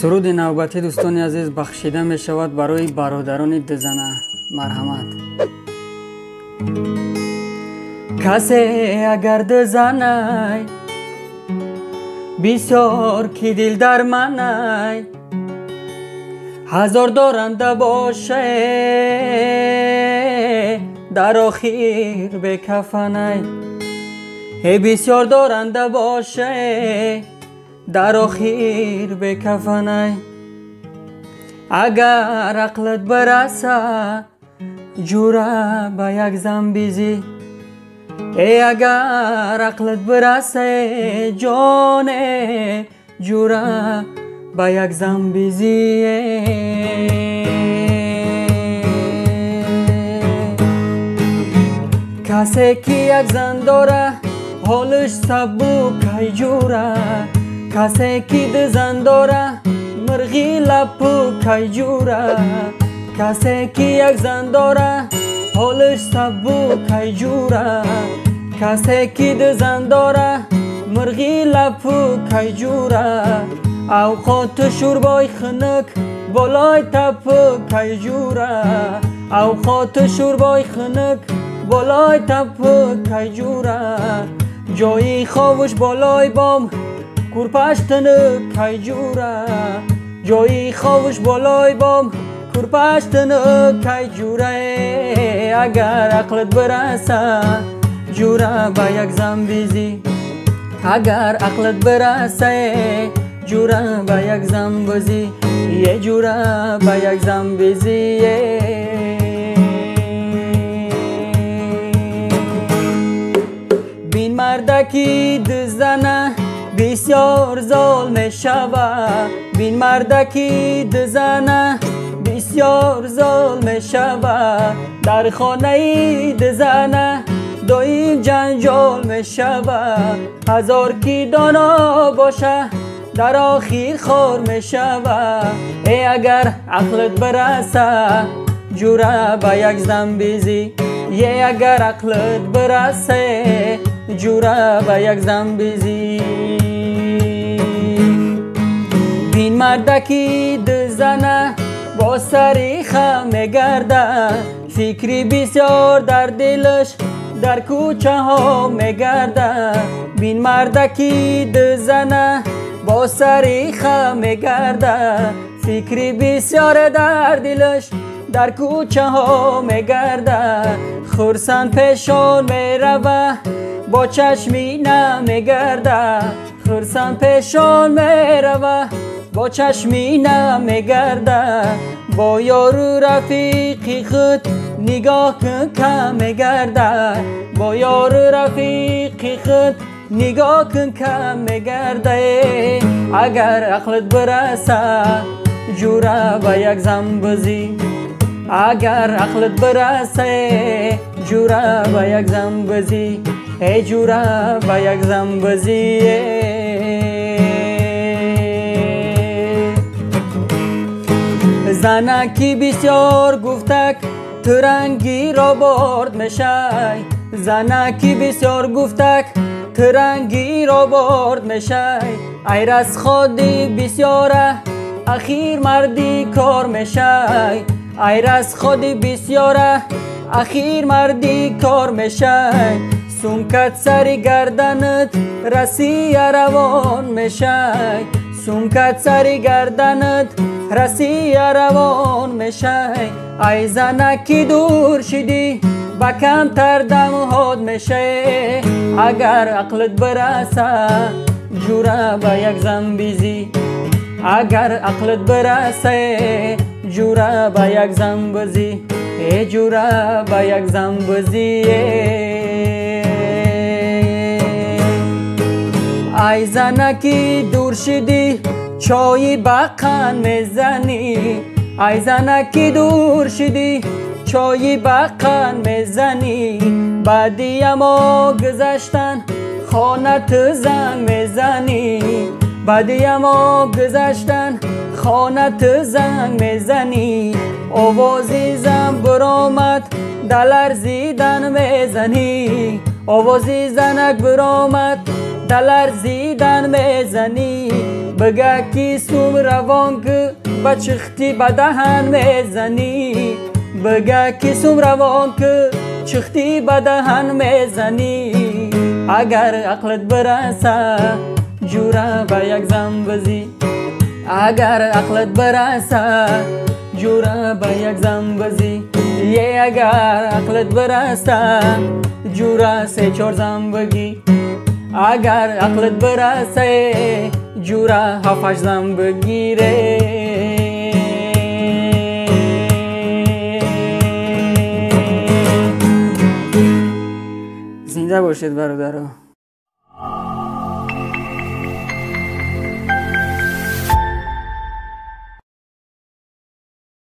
سرود نوبتی دوستان عزیز بخشیده می شود برای برادران دزنه. مرحمت. کسی اگر دزنه بسیار کی دل در منه، هزار دارنده باشه در آخر به کفنه. بسیار دارنده باشه در آخر به کفنه. اگر عقلت برسه جوره به یک زن بیزی، اگر عقلت برسه جان جوره به یک زن بیزی. کسی که یک زن داره حالش سبک جوره، کسی که ده زن داره مرغی لپک جوره، کسی که یک زن داره حالش سبک جوره، کسی که ده زن داره مرغی لپک جوره. اوقات شوربای خنک بالای تپک جوره، اوقات شوربای خنک بالای تپک جوره. جایی خوابش بالای بام کورپشتنک جوره، جایی خوابش بالای بام کورپشتنک جوره. اگر عقلت برسه جوره به یک زن بیزی، اگر عقلت برسه جوره به یک زن بزی، یه جوره به یک زن بیزی. بین مردکی دزنه بسیار ظلم شوه، بین مردکی دزنه بسیار ظلم شوه. در خانه دزنه دایم جنجال می شوه، هزار کی دانا باشه در آخر خور می شوه. اگر عقلت برسه جوره به یک زن بیزی، اگر عقلت برسه جوره به یک زن بیزی. بین مردکی دزنه با سری خم میگرده، فکری بسیار در دلش در کوچه ها میگرده. بین مردکی دزنه با سری خم میگرده، فکری بسیار در دلش در کوچه ها میگرده. خرسند پیشان میروه با چشمی نمیگرده، خرسند پیشان میروه با چشمی نمیگرده. با یارو رفیقی خود نگاه کن میگرده، با یارو رفیقی خود نگاه کن میگرده. اگر عقلت برسه جوره به یک زن بزی، اگر عقلت برسه جوره به یک زن بزی، جوره به یک زن بزی. زنکی بسیار گفتک ترنگی را برد میشه، زنکی بسیار گفتک ترنگی را برد میشه. ایرس خودی بسیاره اخیر مردی کار میشه، ایرس خودی بسیاره اخیر مردی کار میشه. سمکت سری گردنت رسی روان میشه، سمکت سری گردنت رسی روان میشه. ای زنکی دور شدی با کمتر دمهاد میشه، اگر عقلت برسه جوره به یک زن بیزی، اگر عقلت برسه جوره به یک زن بزی، جوره به یک زن بزی. ای زنکی دور شدی چای بقن میزنی، ای زنکی دور شدی چای بقن میزنی. بعدی اما گذشتن خانت زن میزنی، بعدی اما گذشتن خانت زن میزنی. آوازی زن برآمد دلرزیدن میزنی، آوازی زنک برآمد دلرزیدن میزنی بگه کی سوم روان که بچختی بدهن میزنی بگه کی سوم روان که چختی بدهن میزنی اگر عقلت برسه جورا به یک زن بزی اگر عقلت برسه جورا به یک زن بزی اگر عقلت برسه جورا سه چهار زن بگی اگر عقلت برسه جورا هفت زن بگیره زنده باشید برادرها.